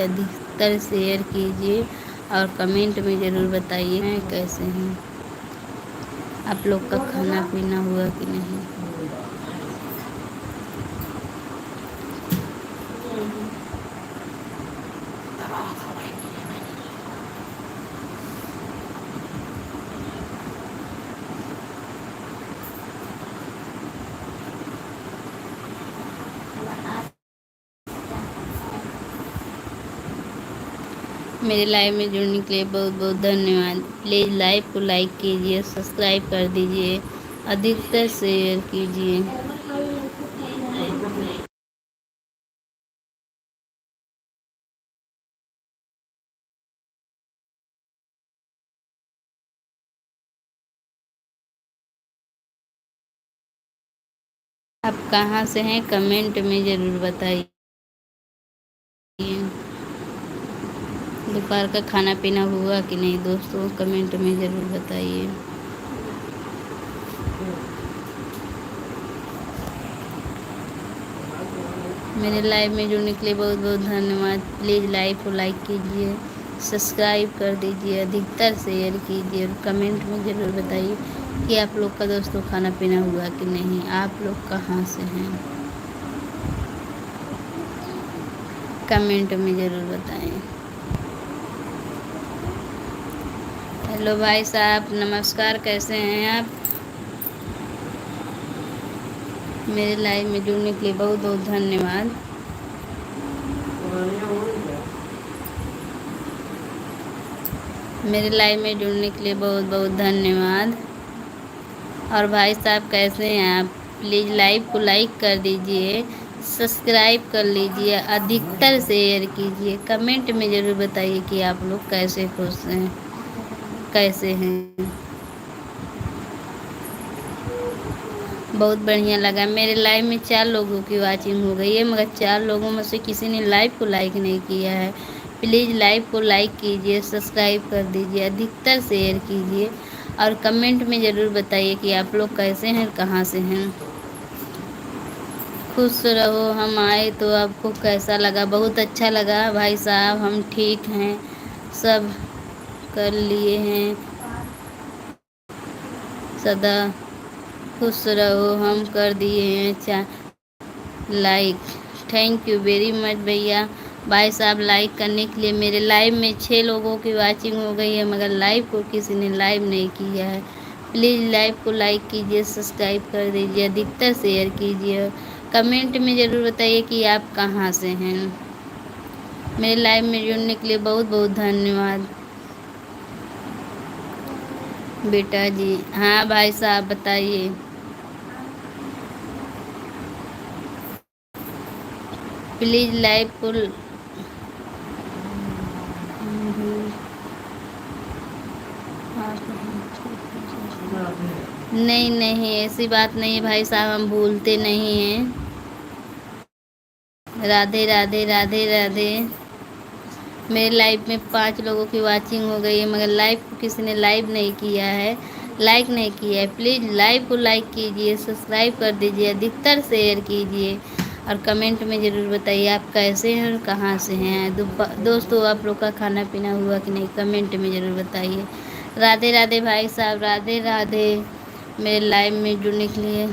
अधिकतर शेयर कीजिए और कमेंट में ज़रूर बताइए हैं कैसे हैं, आप लोग का खाना पीना हुआ कि नहीं। मेरे लाइव में जुड़ने के लिए बहुत बहुत धन्यवाद। प्लीज़ लाइव को लाइक कीजिए, सब्सक्राइब कर दीजिए, अधिकतर शेयर कीजिए। आप कहाँ से हैं कमेंट में ज़रूर बताइए। दोपहर का खाना पीना हुआ कि नहीं दोस्तों, कमेंट में ज़रूर बताइए। मेरे लाइव में जुड़ने के लिए बहुत बहुत धन्यवाद। प्लीज़ लाइव को लाइक कीजिए, सब्सक्राइब कर दीजिए, अधिकतर शेयर कीजिए और कमेंट में ज़रूर बताइए कि आप लोग का दोस्तों खाना पीना हुआ कि नहीं। आप लोग कहाँ से हैं कमेंट में ज़रूर बताएं। हेलो भाई साहब, नमस्कार, कैसे हैं आप। मेरे लाइव में जुड़ने के लिए बहुत बहुत धन्यवाद। मेरे लाइव में जुड़ने के लिए बहुत बहुत धन्यवाद। और भाई साहब कैसे हैं आप, प्लीज़ लाइव को लाइक कर दीजिए, सब्सक्राइब कर लीजिए, अधिकतर शेयर कीजिए, कमेंट में ज़रूर बताइए कि आप लोग कैसे खुश हैं, कैसे हैं। बहुत बढ़िया लगा। मेरे लाइव में 4 लोगों की वॉचिंग हो गई है, मगर 4 लोगों में से किसी ने लाइव को लाइक नहीं किया है। प्लीज़ लाइव को लाइक कीजिए, सब्सक्राइब कर दीजिए, अधिकतर शेयर कीजिए और कमेंट में ज़रूर बताइए कि आप लोग कैसे हैं, कहाँ से हैं। खुश रहो। हम आए तो आपको कैसा लगा। बहुत अच्छा लगा भाई साहब, हम ठीक हैं, सब कर लिए हैं। सदा खुश रहो, हम कर दिए हैं like. Thank you very much भैया। भाई साहब लाइक करने के लिए मेरे लाइव में 6 लोगों की वॉचिंग हो गई है, मगर लाइव को किसी ने लाइव नहीं किया है। प्लीज़ लाइव को लाइक कीजिए, सब्सक्राइब कर दीजिए, अधिकतर शेयर कीजिए, कमेंट में ज़रूर बताइए कि आप कहाँ से हैं। मेरे लाइव में जुड़ने के लिए बहुत बहुत धन्यवाद बेटा जी। हाँ भाई साहब बताइए। प्लीज़ लाइव को नहीं नहीं, ऐसी बात नहीं है भाई साहब, हम भूलते नहीं हैं। राधे राधे राधे राधे। मेरे लाइव में 5 लोगों की वॉचिंग हो गई है, मगर लाइव को किसी ने लाइव नहीं किया है, लाइक नहीं किया है। प्लीज़ लाइव को लाइक कीजिए, सब्सक्राइब कर दीजिए, अधिकतर शेयर कीजिए और कमेंट में ज़रूर बताइए आप कैसे हैं और कहाँ से हैं। दोस्तों आप लोग का खाना पीना हुआ कि नहीं, कमेंट में ज़रूर बताइए। राधे राधे भाई साहब, राधे राधे। मेरे लाइव में जुड़ने के लिए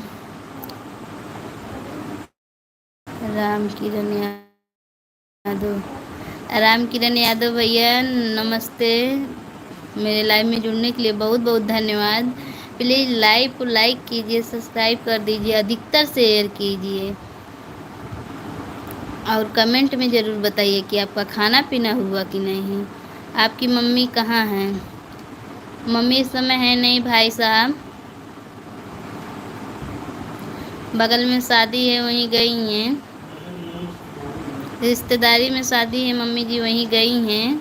राम किरण यादव, राम किरण यादव भैया नमस्ते। मेरे लाइव में जुड़ने के लिए बहुत बहुत धन्यवाद। प्लीज़ लाइव को लाइक कीजिए, सब्सक्राइब कर दीजिए, अधिकतर शेयर कीजिए और कमेंट में ज़रूर बताइए कि आपका खाना पीना हुआ कि नहीं। आपकी मम्मी कहाँ हैं। मम्मी इस समय है नहीं भाई साहब, बगल में शादी है वहीं गई हैं, रिश्तेदारी में शादी है, मम्मी जी वहीं गई हैं।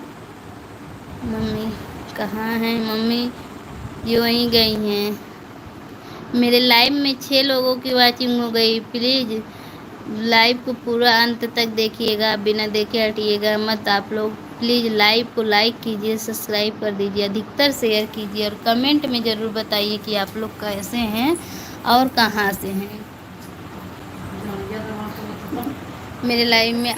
मम्मी कहाँ हैं, मम्मी जी वहीं गई हैं। मेरे लाइव में 6 लोगों की वॉचिंग हो गई। प्लीज़ लाइव को पूरा अंत तक देखिएगा, बिना देखे हटिएगा मत आप लोग। प्लीज़ लाइव को लाइक कीजिए, सब्सक्राइब कर दीजिए, अधिकतर शेयर कीजिए और कमेंट में ज़रूर बताइए कि आप लोग कैसे हैं और कहाँ से हैं। मेरे लाइव में